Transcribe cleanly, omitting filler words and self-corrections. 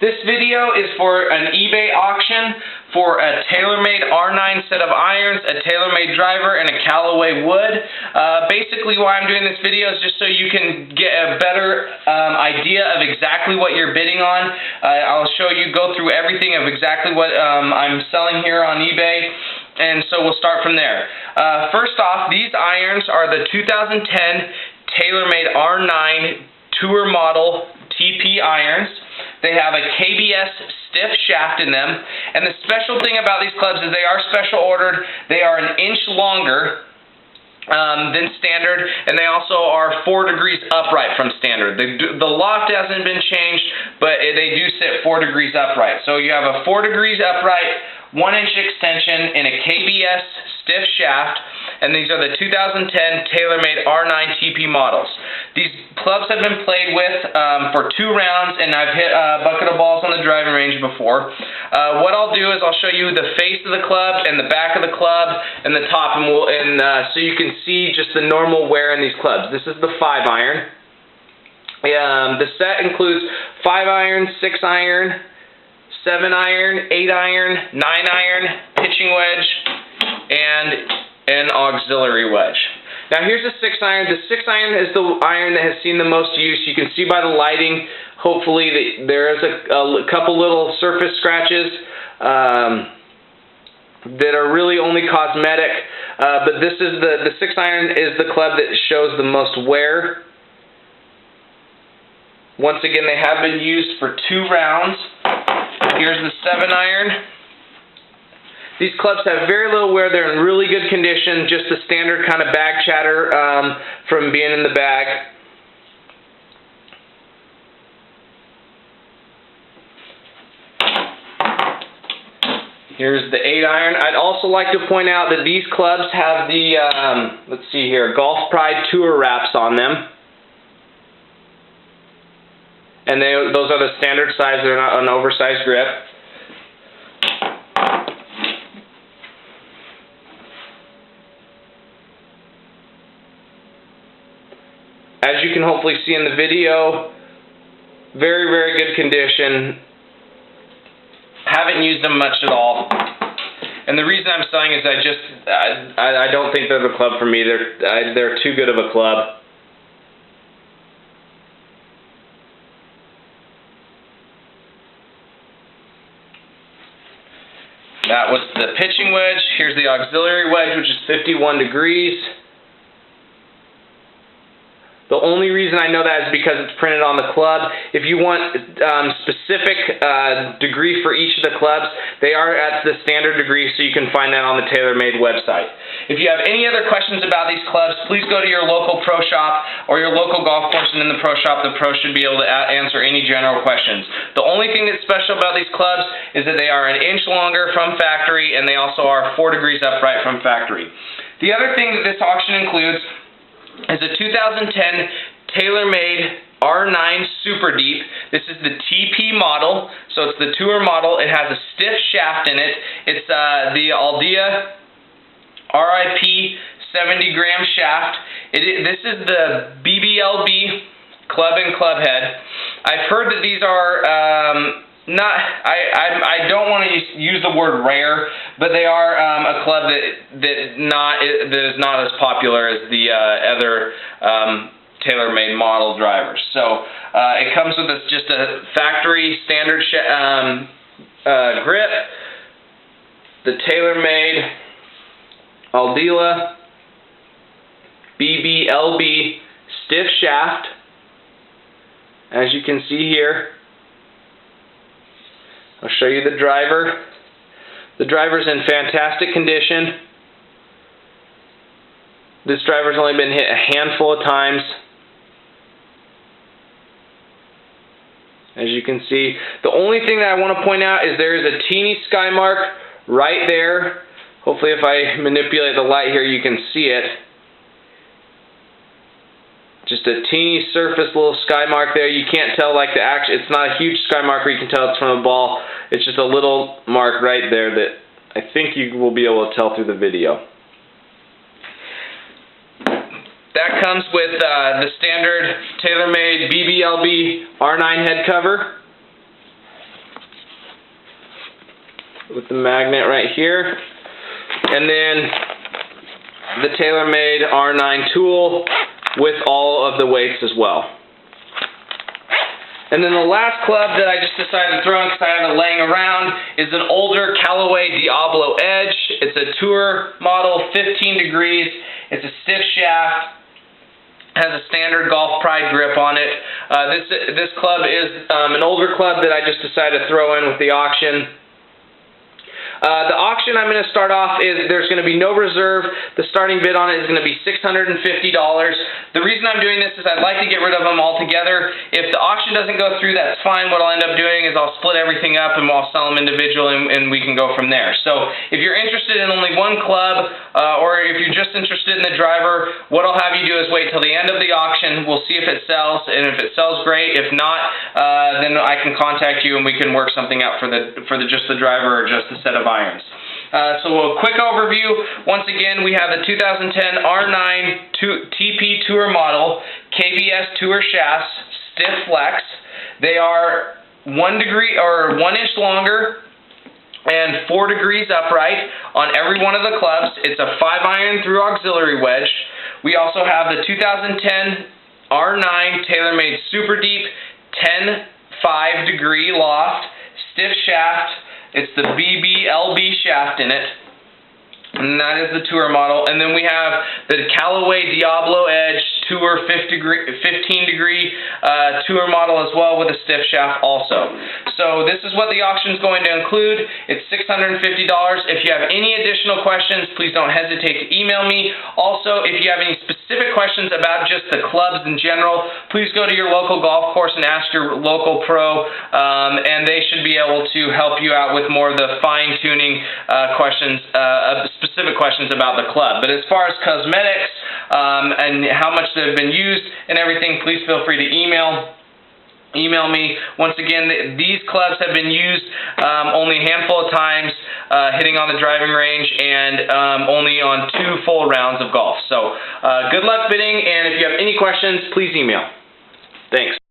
This video is for an eBay auction for a TaylorMade R9 set of irons, a TaylorMade driver, and a Callaway wood. Basically why I'm doing this video is just so you can get a better idea of exactly what you're bidding on. I'll go through everything of exactly what I'm selling here on eBay, and so we'll start from there. First off, these irons are the 2010 TaylorMade R9 Tour Model TP irons. They have a KBS stiff shaft in them, and the special thing about these clubs is they are special ordered. They are an inch longer than standard, and they also are 4 degrees upright from standard. The loft hasn't been changed, but they do sit 4 degrees upright. So you have a 4 degrees upright, 1-inch extension in a KBS stiff shaft, and these are the 2010 TaylorMade R9 TP models. These clubs have been played with for 2 rounds, and I've hit a bucket of balls on the driving range before. What I'll do is I'll show you the face of the club and the back of the club and the top, and so you can see just the normal wear in these clubs. This is the 5-iron. The set includes 5-iron, 6-iron, 7-iron, 8-iron, 9-iron, pitching wedge, and an auxiliary wedge. Now here's the 6-iron. The 6-iron is the iron that has seen the most use. You can see by the lighting, hopefully, that there is a couple little surface scratches that are really only cosmetic. But this is the 6-iron is the club that shows the most wear. Once again, they have been used for 2 rounds. Here's the 7-iron. These clubs have very little wear. They're in really good condition, just the standard kind of bag chatter from being in the bag. Here's the 8-iron. I'd also like to point out that these clubs have the, let's see here, Golf Pride Tour wraps on them. And those are the standard size. They're not an oversized grip. As you can hopefully see in the video, very, very good condition. Haven't used them much at all. And the reason I'm selling is I don't think they're the club for me. They're too good of a club. That was the pitching wedge. Here's the auxiliary wedge, which is 51 degrees. The only reason I know that is because it's printed on the club. If you want specific degree for each of the clubs, they are at the standard degree, so you can find that on the TaylorMade website. If you have any other questions about these clubs, please go to your local pro shop or your local golf course, and in the pro shop, the pro should be able to answer any general questions. The only thing that's special about these clubs is that they are an inch longer from factory, and they also are 4 degrees upright from factory. The other thing that this auction includes is a 2010 TaylorMade R9 Super Deep. This is the TP model, so it's the Tour model. It has a stiff shaft in it. It's the Aldea RIP 70-gram shaft. This is the BBLB club and club head. I've heard that these are I don't want to use the word rare, but they are a club that is not as popular as the other TaylorMade model drivers. So it comes with just a factory standard grip, the TaylorMade Aldea BBLB stiff shaft, as you can see here. I'll show you the driver. The driver's in fantastic condition. This driver's only been hit a handful of times. As you can see, the only thing that I want to point out is there is a teeny sky mark right there. Hopefully if I manipulate the light here, you can see it. Just a teeny surface little sky mark there. You can't tell like it's not a huge sky mark where you can tell it's from a ball. It's just a little mark right there that I think you will be able to tell through the video. That comes with the standard TaylorMade BBLB R9 head cover. with the magnet right here. And then the TaylorMade R9 tool with all of the weights as well. And then the last club that I just decided to throw in because I had it laying around is an older Callaway Diablo Edge. It's a tour model, 15 degrees. It's a stiff shaft. Has a standard Golf Pride grip on it. This club is an older club that I just decided to throw in with the auction. The auction I'm going to start off is there's going to be no reserve. The starting bid on it is going to be $650. The reason I'm doing this is I'd like to get rid of them altogether. If the auction doesn't go through, that's fine. What I'll end up doing is I'll split everything up and I'll sell them individually, and we can go from there. So if you're interested in only one club, or if you're just interested in the driver, what I'll have you do is wait till the end of the auction. We'll see if it sells, and if it sells, great. If not, then I can contact you and we can work something out for just the driver or just the set of irons. So a quick overview. Once again, we have the 2010 R9 TP Tour model, KBS Tour shafts, stiff flex. They are 1 degree or 1 inch longer and 4 degrees upright on every one of the clubs. It's a 5-iron through auxiliary wedge. We also have the 2010 R9 TaylorMade Super Deep 10 5-degree loft, stiff shaft. It's the BBLB shaft in it, and that is the tour model. And then we have the Callaway Diablo Edge Tour 15-degree tour model as well, with a stiff shaft also. So this is what the auction is going to include. It's $650. If you have any additional questions, please don't hesitate to email me. Also, if you have any specific questions about just the clubs in general, please go to your local golf course and ask your local pro, and they should be able to help you out with more of the fine-tuning questions, specific questions about the club. But as far as cosmetics and how much they've been used and everything, please feel free to email me. Once again, these clubs have been used only a handful of times, hitting on the driving range, and only on 2 full rounds of golf. So good luck bidding, and if you have any questions, please email. Thanks.